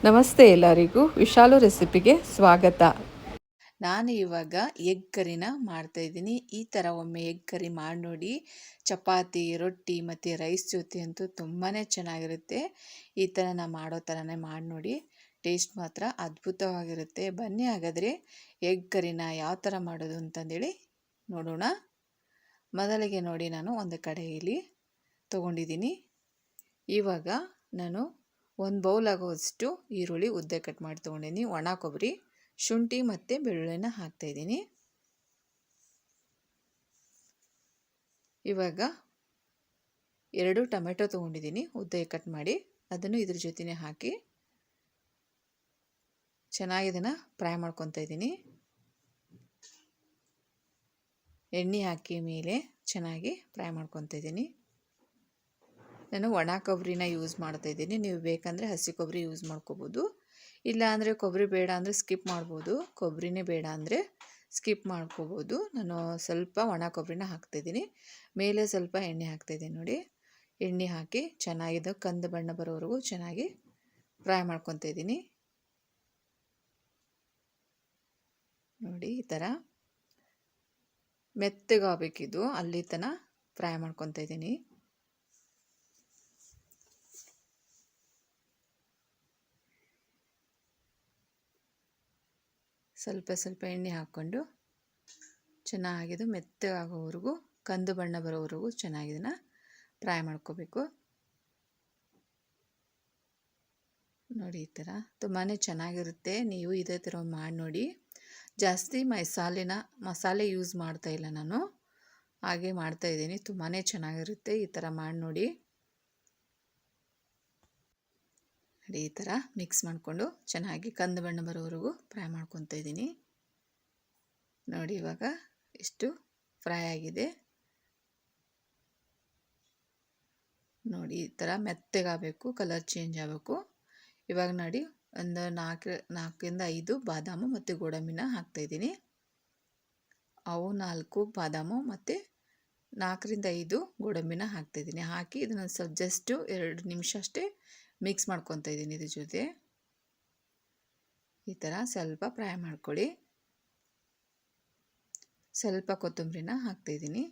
ನಮಸ್ತೆ ಎಲ್ಲರಿಗೂ ವಿಶಾಲು ರೆಸಿಪಿಗೆ ಸ್ವಾಗತ. ನಾನು ಇವಾಗ ಎಗ್ ಕರಿನ ಮಾಡ್ತಾಯಿದ್ದೀನಿ. ಈ ಥರ ಒಮ್ಮೆ ಎಗ್ ಕರಿ ಮಾಡಿ ನೋಡಿ. ಚಪಾತಿ, ರೊಟ್ಟಿ ಮತ್ತು ರೈಸ್ ಜೊತೆ ಅಂತೂ ತುಂಬಾ ಚೆನ್ನಾಗಿರುತ್ತೆ. ಈ ಥರ ನಾನು ಮಾಡೋ ಥರನೇ ಮಾಡಿ ನೋಡಿ. ಟೇಸ್ಟ್ ಮಾತ್ರ ಅದ್ಭುತವಾಗಿರುತ್ತೆ. ಬನ್ನಿ ಹಾಗಾದರೆ ಎಗ್ ಕರಿನ ಯಾವ ಥರ ಮಾಡೋದು ಅಂತಂದೇಳಿ ನೋಡೋಣ. ಮೊದಲಿಗೆ ನೋಡಿ, ನಾನು ಒಂದು ಕಡೆಯಲ್ಲಿ ತೊಗೊಂಡಿದ್ದೀನಿ. ಇವಾಗ ನಾನು ಒಂದು ಬೌಲ್ ಆಗೋವಷ್ಟು ಈರುಳ್ಳಿ ಉದ್ದ ಕಟ್ ಮಾಡಿ ತೊಗೊಂಡಿದ್ದೀನಿ. ಒಣ ಕೊಬ್ಬರಿ, ಶುಂಠಿ ಮತ್ತು ಬೆಳ್ಳುಳ್ಳಿನ ಹಾಕ್ತಾಯಿದ್ದೀನಿ. ಇವಾಗ 2 ಟೊಮೆಟೊ ತೊಗೊಂಡಿದ್ದೀನಿ ಉದ್ದ ಕಟ್ ಮಾಡಿ. ಅದನ್ನು ಇದ್ರ ಜೊತೆನೇ ಹಾಕಿ ಚೆನ್ನಾಗಿ ಇದನ್ನು ಫ್ರೈ ಮಾಡ್ಕೊತಾ ಇದ್ದೀನಿ. ಎಣ್ಣೆ ಹಾಕಿ ಮೇಲೆ ಚೆನ್ನಾಗಿ ಫ್ರೈ ಮಾಡ್ಕೊತಾ ಇದ್ದೀನಿ. ನಾನು ಒಣ ಕೊಬ್ಬರಿನ ಯೂಸ್ ಮಾಡ್ತಾಯಿದ್ದೀನಿ. ನೀವು ಬೇಕಂದರೆ ಹಸಿ ಕೊಬ್ಬರಿ ಯೂಸ್ ಮಾಡ್ಕೋಬೋದು. ಇಲ್ಲ ಅಂದರೆ ಕೊಬ್ಬರಿ ಬೇಡ ಅಂದರೆ ಸ್ಕಿಪ್ ಮಾಡ್ಬೋದು. ಕೊಬ್ಬರಿನೇ ಬೇಡ ಅಂದರೆ ಸ್ಕಿಪ್ ಮಾಡ್ಕೋಬೋದು. ನಾನು ಸ್ವಲ್ಪ ಒಣ ಕೊಬ್ಬರಿನ ಹಾಕ್ತಾಯಿದ್ದೀನಿ. ಮೇಲೆ ಸ್ವಲ್ಪ ಎಣ್ಣೆ ಹಾಕ್ತಾಯಿದ್ದೀನಿ ನೋಡಿ. ಎಣ್ಣೆ ಹಾಕಿ ಚೆನ್ನಾಗಿದೆ ಕಂದು ಬಣ್ಣ ಬರೋವರೆಗೂ ಚೆನ್ನಾಗಿ ಫ್ರೈ ಮಾಡ್ಕೊತಾ ಇದ್ದೀನಿ. ನೋಡಿ, ಈ ಥರ ಮೆತ್ತಗಾಗಬೇಕಿದು, ಅಲ್ಲಿ ತನಕ ಫ್ರೈ ಮಾಡ್ಕೊತಾ ಇದ್ದೀನಿ. ಸ್ವಲ್ಪ ಸ್ವಲ್ಪ ಎಣ್ಣೆ ಹಾಕ್ಕೊಂಡು ಚೆನ್ನಾಗಿದು ಮೆತ್ತಗಾಗೋವರೆಗೂ, ಕಂದು ಬಣ್ಣ ಬರೋವರೆಗೂ ಚೆನ್ನಾಗಿದನ್ನು ಫ್ರೈ ಮಾಡ್ಕೋಬೇಕು. ನೋಡಿ, ಈ ಥರ ತುಂಬಾ ಚೆನ್ನಾಗಿರುತ್ತೆ. ನೀವು ಇದೇ ಥರ ಮಾಡಿ ನೋಡಿ. ಜಾಸ್ತಿ ಮಸಾಲೆ ಯೂಸ್ ಮಾಡ್ತಾಯಿಲ್ಲ ನಾನು, ಹಾಗೆ ಮಾಡ್ತಾಯಿದ್ದೀನಿ. ತುಂಬಾ ಚೆನ್ನಾಗಿರುತ್ತೆ. ಈ ಥರ ಮಾಡಿ ನೋಡಿ. ಈ ಥರ ಮಿಕ್ಸ್ ಮಾಡಿಕೊಂಡು ಚೆನ್ನಾಗಿ ಕಂದು ಬಣ್ಣ ಬರೋವರೆಗೂ ಫ್ರೈ ಮಾಡ್ಕೊತಾ ಇದ್ದೀನಿ. ನೋಡಿ, ಇವಾಗ ಎಷ್ಟು ಫ್ರೈ ಆಗಿದೆ ನೋಡಿ. ಈ ಥರ ಮೆತ್ತಗಾಗಬೇಕು, ಕಲರ್ ಚೇಂಜ್ ಆಗಬೇಕು. ಇವಾಗ ನೋಡಿ, ಒಂದು 4ರಿಂದ 5 ಬಾದಾಮು ಮತ್ತು ಗೋಡಂಬಿನ ಹಾಕ್ತಾಯಿದ್ದೀನಿ. ಅವು 4 ಬಾದಾಮು ಮತ್ತು 4ರಿಂದ 5 ಗೋಡಂಬಿನ ಹಾಕ್ತಾಯಿದ್ದೀನಿ. ಹಾಕಿ ಇದನ್ನು ಸ್ವಲ್ಪ ಜಸ್ಟ್ 2 ನಿಮಿಷ ಅಷ್ಟೇ ಮಿಕ್ಸ್ ಮಾಡ್ಕೊತಾ ಇದ್ದೀನಿ. ಇದ್ರ ಜೊತೆ ಈ ಥರ ಸ್ವಲ್ಪ ಫ್ರೈ ಮಾಡ್ಕೊಳ್ಳಿ. ಸ್ವಲ್ಪ ಕೊತ್ತಂಬರಿನ ಹಾಕ್ತಾಯಿದ್ದೀನಿ.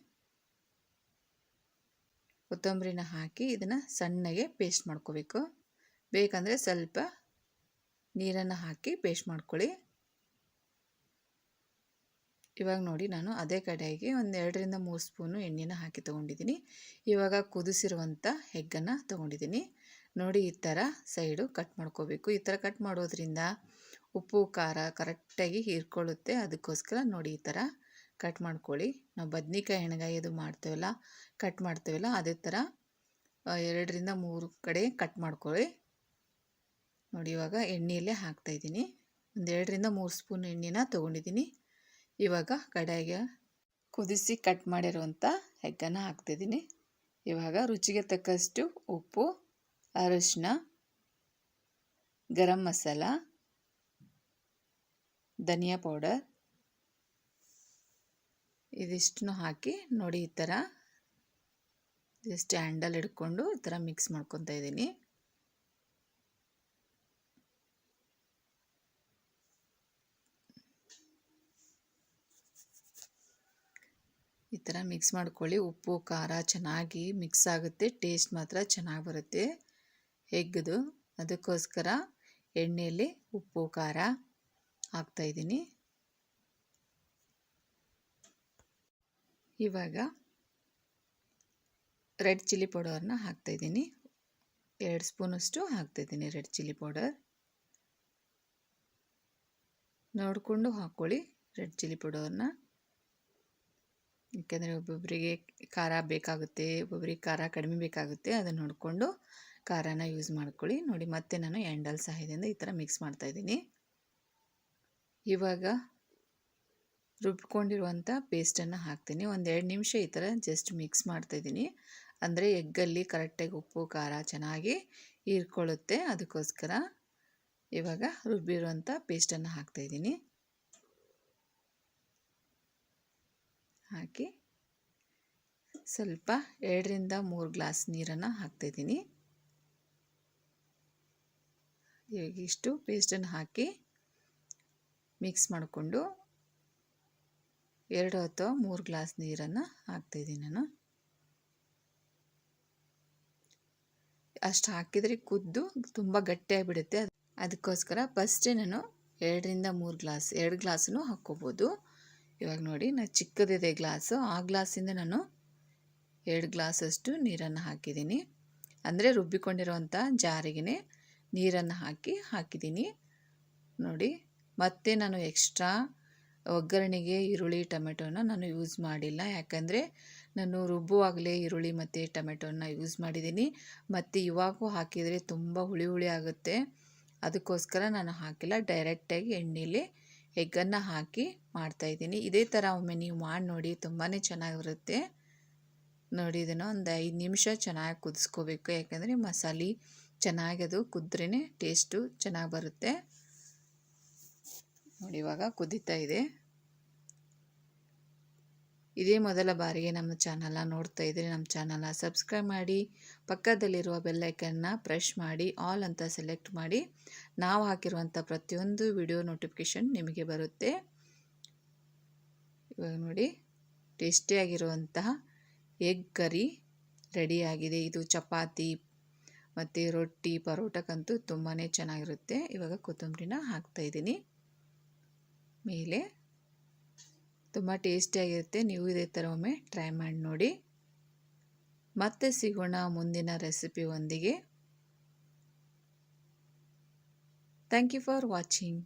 ಕೊತ್ತಂಬರಿನ ಹಾಕಿ ಇದನ್ನು ಸಣ್ಣಗೆ ಪೇಸ್ಟ್ ಮಾಡ್ಕೋಬೇಕು. ಬೇಕಂದರೆ ಸ್ವಲ್ಪ ನೀರನ್ನು ಹಾಕಿ ಪೇಸ್ಟ್ ಮಾಡ್ಕೊಳ್ಳಿ. ಇವಾಗ ನೋಡಿ, ನಾನು ಅದೇ ಕಡೆಗೆ ಒಂದು 2ರಿಂದ 3 ಸ್ಪೂನು ಎಣ್ಣೆನ ಹಾಕಿ ತೊಗೊಂಡಿದ್ದೀನಿ. ಇವಾಗ ಕುದಿಸಿರುವಂಥ ಎಗ್ಗನ್ನು ತೊಗೊಂಡಿದ್ದೀನಿ. ನೋಡಿ, ಈ ಥರ ಸೈಡು ಕಟ್ ಮಾಡ್ಕೋಬೇಕು. ಈ ಥರ ಕಟ್ ಮಾಡೋದ್ರಿಂದ ಉಪ್ಪು ಖಾರ ಕರೆಕ್ಟಾಗಿ ಹೀರ್ಕೊಳ್ಳುತ್ತೆ. ಅದಕ್ಕೋಸ್ಕರ ನೋಡಿ, ಈ ಥರ ಕಟ್ ಮಾಡ್ಕೊಳ್ಳಿ. ನಾವು ಬದ್ನಿಕಾಯಿ ಎಣ್ಗಾಯಿ ಅದು ಕಟ್ ಮಾಡ್ತೇವಲ್ಲ ಅದೇ ಥರ 2ರಿಂದ 3 ಕಡೆ ಕಟ್ ಮಾಡ್ಕೊಳ್ಳಿ. ನೋಡಿ, ಇವಾಗ ಎಣ್ಣೆಯಲ್ಲೇ ಹಾಕ್ತಾಯಿದ್ದೀನಿ. ಒಂದು 2ರಿಂದ 3 ಸ್ಪೂನ್ ಎಣ್ಣೆನ ತೊಗೊಂಡಿದ್ದೀನಿ. ಇವಾಗ ಕಡೆಗೆ ಕುದಿಸಿ ಕಟ್ ಮಾಡಿರುವಂಥ ಎಗ್ಗನ್ನು ಹಾಕ್ತಿದ್ದೀನಿ. ಇವಾಗ ರುಚಿಗೆ ತಕ್ಕಷ್ಟು ಉಪ್ಪು, ಅರಿಶಿನ, ಗರಂ ಮಸಾಲ, ಧನಿಯಾ ಪೌಡರ್ ಇದಿಷ್ಟನ್ನು ಹಾಕಿ ನೋಡಿ, ಈ ಥರ ಜಸ್ಟ್ ಹ್ಯಾಂಡಲ್ ಹಿಡ್ಕೊಂಡು ಈ ಥರ ಮಿಕ್ಸ್ ಮಾಡ್ಕೊತಾ ಇದ್ದೀನಿ. ಈ ಥರ ಮಿಕ್ಸ್ ಮಾಡ್ಕೊಳ್ಳಿ. ಉಪ್ಪು ಖಾರ ಚೆನ್ನಾಗಿ ಮಿಕ್ಸ್ ಆಗುತ್ತೆ. ಟೇಸ್ಟ್ ಮಾತ್ರ ಚೆನ್ನಾಗಿ ಬರುತ್ತೆ ಎಗ್ಗದು. ಅದಕ್ಕೋಸ್ಕರ ಎಣ್ಣೆಯಲ್ಲಿ ಉಪ್ಪು ಖಾರ ಹಾಕ್ತಾಯಿದ್ದೀನಿ. ಇವಾಗ ರೆಡ್ ಚಿಲ್ಲಿ ಪೌಡರ್ನ ಹಾಕ್ತಾಯಿದ್ದೀನಿ. 2 ಸ್ಪೂನಷ್ಟು ಹಾಕ್ತಾಯಿದ್ದೀನಿ ರೆಡ್ ಚಿಲ್ಲಿ ಪೌಡರ್. ನೋಡಿಕೊಂಡು ಹಾಕ್ಕೊಳ್ಳಿ ರೆಡ್ ಚಿಲ್ಲಿ ಪೌಡರ್ನ. ಯಾಕೆಂದರೆ ಒಬ್ಬೊಬ್ಬರಿಗೆ ಖಾರ ಬೇಕಾಗುತ್ತೆ, ಒಬ್ಬೊಬ್ಬರಿಗೆ ಖಾರ ಕಡಿಮೆ ಬೇಕಾಗುತ್ತೆ. ಅದನ್ನು ನೋಡಿಕೊಂಡು ಖಾರನ ಯೂಸ್ ಮಾಡ್ಕೊಳ್ಳಿ. ನೋಡಿ, ಮತ್ತೆ ನಾನು ಹ್ಯಾಂಡಲ್ ಸಹಾಯದಿಂದ ಈ ಥರ ಮಿಕ್ಸ್ ಮಾಡ್ತಾಯಿದ್ದೀನಿ. ಇವಾಗ ರುಬ್ಕೊಂಡಿರುವಂಥ ಪೇಸ್ಟನ್ನು ಹಾಕ್ತೀನಿ. ಒಂದು 2 ನಿಮಿಷ ಈ ಥರ ಜಸ್ಟ್ ಮಿಕ್ಸ್ ಮಾಡ್ತಾಯಿದ್ದೀನಿ. ಅಂದರೆ ಎಗ್ಗಲ್ಲಿ ಕರೆಕ್ಟಾಗಿ ಉಪ್ಪು ಖಾರ ಚೆನ್ನಾಗಿ ಹೀರ್ಕೊಳ್ಳುತ್ತೆ. ಅದಕ್ಕೋಸ್ಕರ ಇವಾಗ ರುಬ್ಬಿರುವಂಥ ಪೇಸ್ಟನ್ನು ಹಾಕ್ತಾಯಿದ್ದೀನಿ. ಹಾಕಿ ಸ್ವಲ್ಪ 2ರಿಂದ 3 ಗ್ಲಾಸ್ ನೀರನ್ನು ಹಾಕ್ತಾಯಿದ್ದೀನಿ. ಇವಾಗ ಇಷ್ಟು ಪೇಸ್ಟನ್ನು ಹಾಕಿ ಮಿಕ್ಸ್ ಮಾಡಿಕೊಂಡು 2 ಅಥವಾ 3 ಗ್ಲಾಸ್ ನೀರನ್ನು ಹಾಕ್ತಾಯಿದ್ದೀನಿ ನಾನು. ಅಷ್ಟು ಹಾಕಿದರೆ ಕುದ್ದು ತುಂಬ ಗಟ್ಟಿಯಾಗಿಬಿಡುತ್ತೆ. ಅದಕ್ಕೋಸ್ಕರ ಫಸ್ಟೇ ನಾನು 2 ಗ್ಲಾಸನ್ನು ಹಾಕ್ಕೋಬೋದು. ಇವಾಗ ನೋಡಿ ನಾನು ಚಿಕ್ಕದಿದೆ ಗ್ಲಾಸು, ಆ ಗ್ಲಾಸಿಂದ ನಾನು 2 ಗ್ಲಾಸಷ್ಟು ನೀರನ್ನು ಹಾಕಿದ್ದೀನಿ. ಅಂದರೆ ರುಬ್ಬಿಕೊಂಡಿರೋವಂಥ ಜಾರಿಗೆ ನೀರನ್ನು ಹಾಕಿದ್ದೀನಿ ನೋಡಿ. ಮತ್ತು ನಾನು ಎಕ್ಸ್ಟ್ರಾ ಒಗ್ಗರಣೆಗೆ ಈರುಳ್ಳಿ ಟೊಮೆಟೊನ ನಾನು ಯೂಸ್ ಮಾಡಿಲ್ಲ, ಯಾಕಂದರೆ ನಾನು ರುಬ್ಬುವಾಗಲೇ ಈರುಳ್ಳಿ ಮತ್ತು ಟೊಮೆಟೊನ ಯೂಸ್ ಮಾಡಿದ್ದೀನಿ. ಮತ್ತು ಇವಾಗೂ ಹಾಕಿದರೆ ತುಂಬ ಹುಳಿ ಆಗುತ್ತೆ, ಅದಕ್ಕೋಸ್ಕರ ನಾನು ಹಾಕಿಲ್ಲ. ಡೈರೆಕ್ಟಾಗಿ ಎಣ್ಣೆಲಿ ಎಗ್ಗನ್ನು ಹಾಕಿ ಮಾಡ್ತಾಯಿದ್ದೀನಿ. ಇದೇ ಥರ ಒಮ್ಮೆ ನೀವು ಮಾಡಿ ನೋಡಿ, ತುಂಬಾ ಚೆನ್ನಾಗಿರುತ್ತೆ ನೋಡಿ. ಇದನ್ನು ಒಂದು 5 ನಿಮಿಷ ಚೆನ್ನಾಗಿ ಕುದಿಸ್ಕೋಬೇಕು, ಯಾಕಂದರೆ ಮಸಾಲೆ ಚೆನ್ನಾಗಿ ಅದು ಕುದ್ರೇ ಟೇಸ್ಟು ಚೆನ್ನಾಗಿ ಬರುತ್ತೆ ನೋಡಿ. ಇವಾಗ ಕುದೀತಾ ಇದೆ. ಇದೇ ಮೊದಲ ಬಾರಿಗೆ ನಮ್ಮ ಚಾನಲ್ನ ನೋಡ್ತಾ ಇದ್ದರೆ ನಮ್ಮ ಚಾನಲ್ನ ಸಬ್ಸ್ಕ್ರೈಬ್ ಮಾಡಿ, ಪಕ್ಕದಲ್ಲಿರುವ ಬೆಲ್ಲೈಕನ್ನ ಪ್ರೆಸ್ ಮಾಡಿ, ಆಲ್ ಅಂತ ಸೆಲೆಕ್ಟ್ ಮಾಡಿ. ನಾವು ಹಾಕಿರುವಂಥ ಪ್ರತಿಯೊಂದು ವಿಡಿಯೋ ನೋಟಿಫಿಕೇಷನ್ ನಿಮಗೆ ಬರುತ್ತೆ. ಇವಾಗ ನೋಡಿ ಟೇಸ್ಟಿಯಾಗಿರುವಂತಹ ಎಗ್ ಕರಿ ರೆಡಿಯಾಗಿದೆ. ಇದು ಚಪಾತಿ ಮತ್ತು ರೊಟ್ಟಿ ಪರೋಟಕ್ಕಂತೂ ತುಂಬಾ ಚೆನ್ನಾಗಿರುತ್ತೆ. ಇವಾಗ ಕೊತ್ತಂಬರಿನ ಹಾಕ್ತಾಯಿದ್ದೀನಿ ಮೇಲೆ. ತುಂಬ ಟೇಸ್ಟಿಯಾಗಿರುತ್ತೆ. ನೀವು ಇದೇ ಥರ ಒಮ್ಮೆ ಟ್ರೈ ಮಾಡಿ ನೋಡಿ. ಮತ್ತೆ ಸಿಗೋಣ ಮುಂದಿನ ರೆಸಿಪಿ ಒಂದಿಗೆ. Thank you for watching.